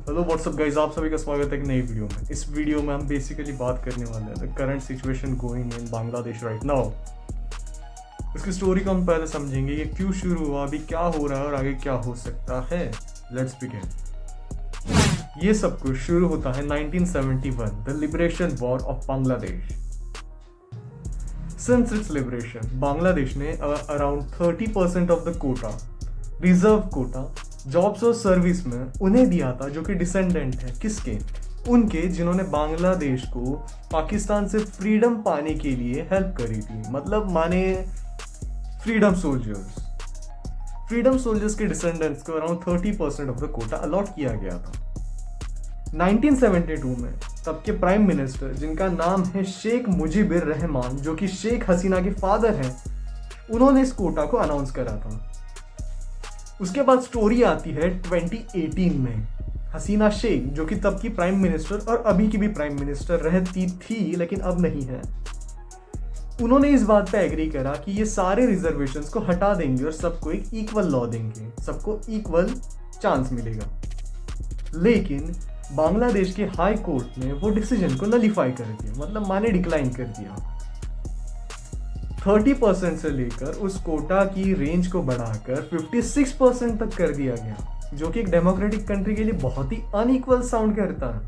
Hello what's up guys, आप सभी का स्वागत है एक नई वीडियो में। इस वीडियो में हम बेसिकली बात करने वाले हैं the current situation going in Bangladesh right now. उसकी स्टोरी को हम पहले समझेंगे, ये क्यों शुरू हुआ, अभी क्या हो रहा है और आगे क्या हो सकता है। Let's begin. ये सब कुछ शुरू होता है 1971, the liberation war of Bangladesh. Since its liberation, Bangladesh ने around 30% of the quota, reserve quota, jobs और सर्विस में उन्हें दिया था जो कि डिसेंडेंट है किसके, उनके जिन्होंने बांग्लादेश को पाकिस्तान से फ्रीडम पाने के लिए हेल्प करी थी। मतलब माने फ्रीडम सोल्जर्स के डिसेंडेंट्स को around 30% of the quota allot किया गया था। 1972 में तब के प्राइम मिनिस्टर, जिनका नाम है शेख मुजीबुर रहमान, जो कि शेख हसीना के फादर हैं, उन्होंने इस कोटा को अनाउंस करा था। उसके बाद स्टोरी आती है 2018 में। हसीना शेख, जो कि तब की प्राइम मिनिस्टर और अभी की भी प्राइम मिनिस्टर रहती थी लेकिन अब नहीं है, उन्होंने इस बात पे एग्री करा कि ये सारे रिजर्वेशंस को हटा देंगे और सबको एक इक्वल लॉ देंगे, सबको इक्वल चांस मिलेगा। लेकिन बांग्लादेश के हाई कोर्ट ने वो डिसीजन को नलीफाई कर दिया, मतलब माने डिक्लाइन कर दिया। 30% से लेकर उस कोटा की रेंज को बढ़ाकर 56% तक कर दिया गया, जो कि एक डेमोक्रेटिक कंट्री के लिए बहुत ही अनइक्वल साउंड करता है।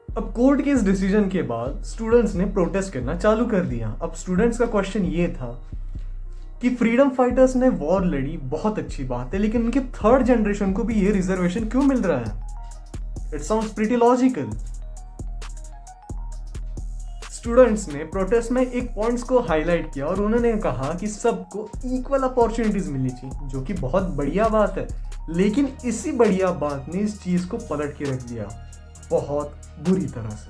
अब कोर्ट के इस डिसीजन के बाद स्टूडेंट्स ने प्रोटेस्ट करना चालू कर दिया। अब स्टूडेंट्स का क्वेश्चन ये था कि फ्रीडम फाइटर्स ने वॉर लड़ी, बहुत अच्छी बात है, लेकिन उनके थर्ड जनरेशन को भी ये रिजर्वेशन क्यों मिल रहा है? It sounds pretty logical. Students ने प्रोटेस्ट में एक पॉइंट्स को हाईलाइट किया और उन्होंने कहा कि सबको इक्वल अपॉर्चुनिटीज मिलनी चाहिए, जो कि बहुत बढ़िया बात है। लेकिन इसी बढ़िया बात ने इस चीज को पलट के रख दिया बहुत बुरी तरह से।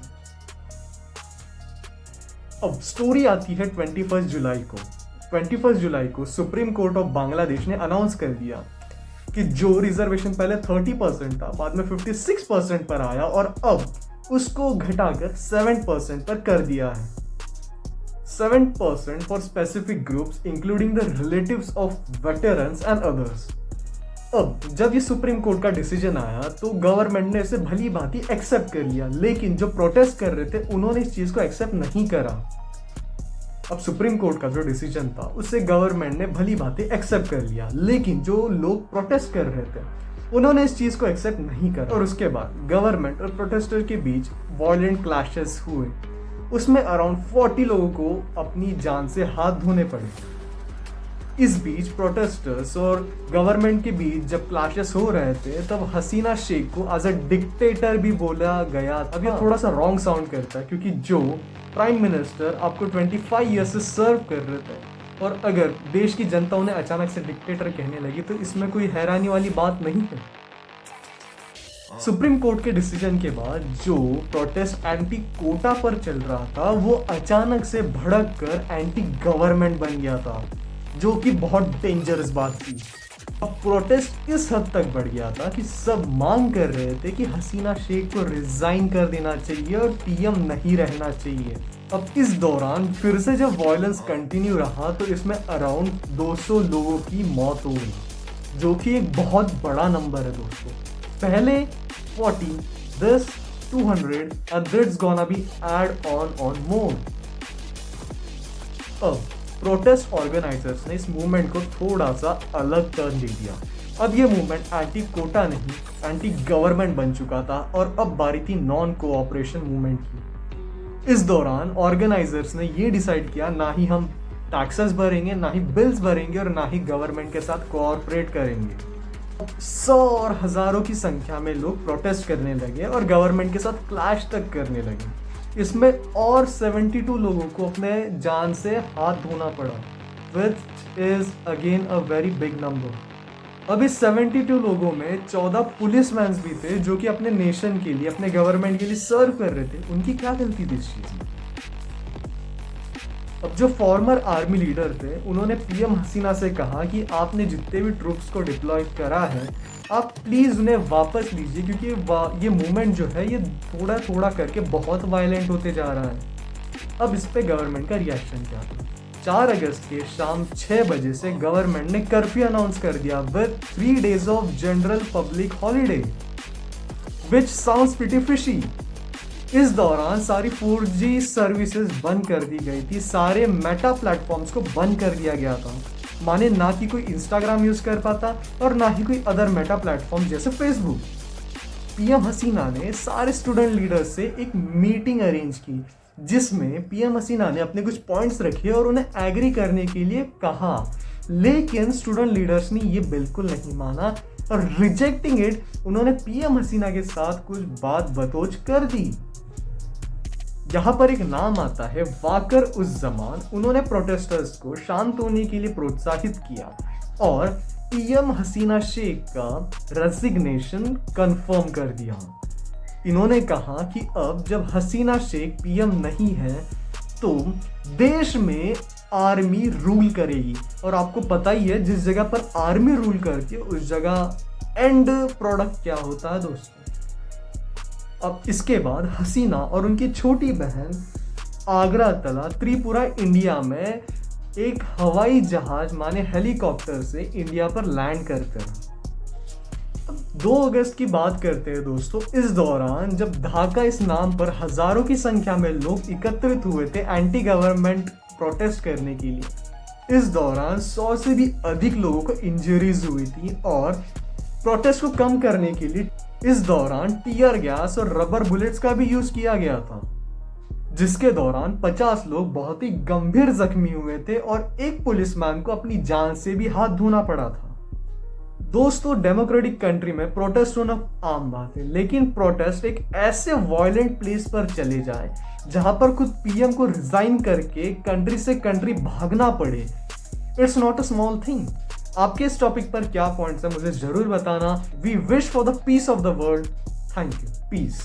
अब स्टोरी आती है 21 जुलाई को। 21 जुलाई को सुप्रीम कोर्ट ऑफ बांग्लादेश ने अनाउंस कर दिया कि जो रिजर्वेशन पहले 30% था, बाद में 56% पर आया और अब उसको घटाकर 7% पर कर दिया है। 7% for specific groups including the relatives of veterans and others. अब जब ये सुप्रीम कोर्ट का डिसीजन आया तो गवर्नमेंट ने इसे भली भांति एक्सेप्ट कर लिया, लेकिन जो प्रोटेस्ट कर रहे थे उन्होंने इस चीज को एक्सेप्ट नहीं करा। अब सुप्रीम कोर्ट का जो डिसीजन था उसे गवर्नमेंट ने भली भांति एक्सेप्ट कर लिया, लेकिन जो लोग प्रोटेस्ट कर रहे थे उन्होंने इस चीज को एक्सेप्ट नहीं करा। और उसके बाद गवर्नमेंट और प्रोटेस्टर के बीच वायलेंट क्लैशेस हुए। उसमें अराउंड 40 लोगों को अपनी जान से हाथ धोने पड़े। इस बीच प्रोटेस्टर्स और गवर्नमेंट के बीच जब क्लैशेस हो रहे थे तब हसीना शेख को एज अ डिक्टेटर भी बोला गया। अब ये थोड़ा सा रॉन्ग साउंड करता है, क्योंकि जो प्राइम मिनिस्टर आपको 25 ईयर से सर्व कर रहे थे और अगर देश की जनता उन्हें अचानक से डिक्टेटर कहने लगी तो इसमें कोई हैरानी वाली बात नहीं है। सुप्रीम कोर्ट के डिसीजन के बाद जो प्रोटेस्ट एंटी कोटा पर चल रहा था वो अचानक से भड़क कर एंटी गवर्नमेंट बन गया था, जो कि बहुत डेंजरस बात थी। अब प्रोटेस्ट इस हद तक बढ़ गया था कि सब मांग कर रहे थे कि हसीना शेख को रिजाइन कर देना चाहिए और पीएम नहीं रहना चाहिए। अब इस दौरान फिर से जब वायलेंस कंटिन्यू रहा तो इसमें अराउंड 200 लोगों की मौत हो गई, जो कि एक बहुत बड़ा नंबर है दोस्तों। पहले 40, this 200 and that's gonna be add on more। अब प्रोटेस्ट ऑर्गेनाइजर्स ने इस मूवमेंट को थोड़ा सा अलग टर्न दे दिया। अब ये मूवमेंट एंटी कोटा नहीं, एंटी गवर्नमेंट बन चुका था और अब बारी थी नॉन कोऑपरेशन मूवमेंट की। इस दौरान ऑर्गेनाइजर्स ने ये डिसाइड किया, ना ही हम टैक्सेस भरेंगे, ना ही बिल्स भरेंगे और ना ही गवर्नमेंट के साथ कोऑपरेट करेंगे। 100 और हजारों की संख्या में लोग प्रोटेस्ट करने लगे और गवर्नमेंट के साथ क्लैश तक करने लगे। इसमें और 72 लोगों को अपने जान से हाथ धोना पड़ा, which is again a very big number. अब इस 72 लोगों में 14 पुलिसमैन भी थे जो कि अपने नेशन के लिए, अपने गवर्नमेंट के लिए सर्व कर रहे थे। उनकी क्या गलती थी इस चीज में? अब जो फॉर्मर आर्मी लीडर थे उन्होंने पीएम हसीना से कहा कि आपने जितने भी ट्रूप्स को डिप्लॉय करा है आप प्लीज़ उन्हें वापस लीजिए, क्योंकि ये मूवमेंट जो है ये थोड़ा थोड़ा करके बहुत वायलेंट होते जा रहा है। अब इस पे गवर्नमेंट का रिएक्शन क्या था? 4 अगस्त के शाम 6 बजे से गवर्नमेंट ने कर्फ्यू अनाउंस कर दिया with 3 days of general public holiday, which sounds pretty fishy. इस दौरान सारी 4G सर्विसेज बंद कर दी गई थी, सारे मेटा प्लेटफॉर्म्स को बंद कर दिया गया था। माने ना कि कोई इंस्टाग्राम यूज कर पाता और ना ही कोई अदर मेटा प्लेटफॉर्म जैसे फेसबुक। पीएम हसीना ने सारे स्टूडेंट लीडर्स से एक मीटिंग अरेंज की, जिसमें पीएम हसीना ने अपने कुछ पॉइंट्स रखे और उन्हें एग्री करने के लिए कहा, लेकिन स्टूडेंट लीडर्स ने ये बिल्कुल नहीं माना और रिजेक्टिंग इट उन्होंने पीएम हसीना के साथ कुछ बात बतोच कर दी। यहाँ पर एक नाम आता है वाकर उस जमान। उन्होंने प्रोटेस्टर्स को शांत होने के लिए प्रोत्साहित किया और पीएम हसीना शेख का रेजिग्नेशन कंफर्म कर दिया। इन्होंने कहा कि अब जब हसीना शेख पीएम नहीं है तो देश में आर्मी रूल करेगी, और आपको पता ही है जिस जगह पर आर्मी रूल करती है उस जगह एंड प्रोडक्ट क्या होता है दोस्तों। अब इसके बाद हसीना और उनकी छोटी बहन आगरा तला त्रिपुरा इंडिया में एक हवाई जहाज माने हेलीकॉप्टर से इंडिया पर लैंड करते हैं। अब 2 अगस्त की बात करते हैं दोस्तों। इस दौरान जब ढाका इस नाम पर हजारों की संख्या में लोग एकत्रित हुए थे एंटी गवर्नमेंट प्रोटेस्ट करने के लिए, इस दौरान 100 से भी अधिक लोगों को इंजरीज हुई थी और प्रोटेस्ट को कम करने के लिए इस दौरान टीयर गैस और रबर बुलेट्स का भी यूज किया गया था, जिसके दौरान 50 लोग बहुत ही गंभीर जख्मी हुए थे और एक पुलिसमैन को अपनी जान से भी हाथ धोना पड़ा था। दोस्तों, डेमोक्रेटिक कंट्री में प्रोटेस्ट होना आम बात है, लेकिन प्रोटेस्ट एक ऐसे वायलेंट प्लेस पर चले जाए जहां पर खुद पीएम को रिजाइन करके कंट्री से कंट्री भागना पड़े, it's not a small thing. आपके इस टॉपिक पर क्या पॉइंट्स है मुझे जरूर बताना। We wish for the peace of the world. Thank you. Piece.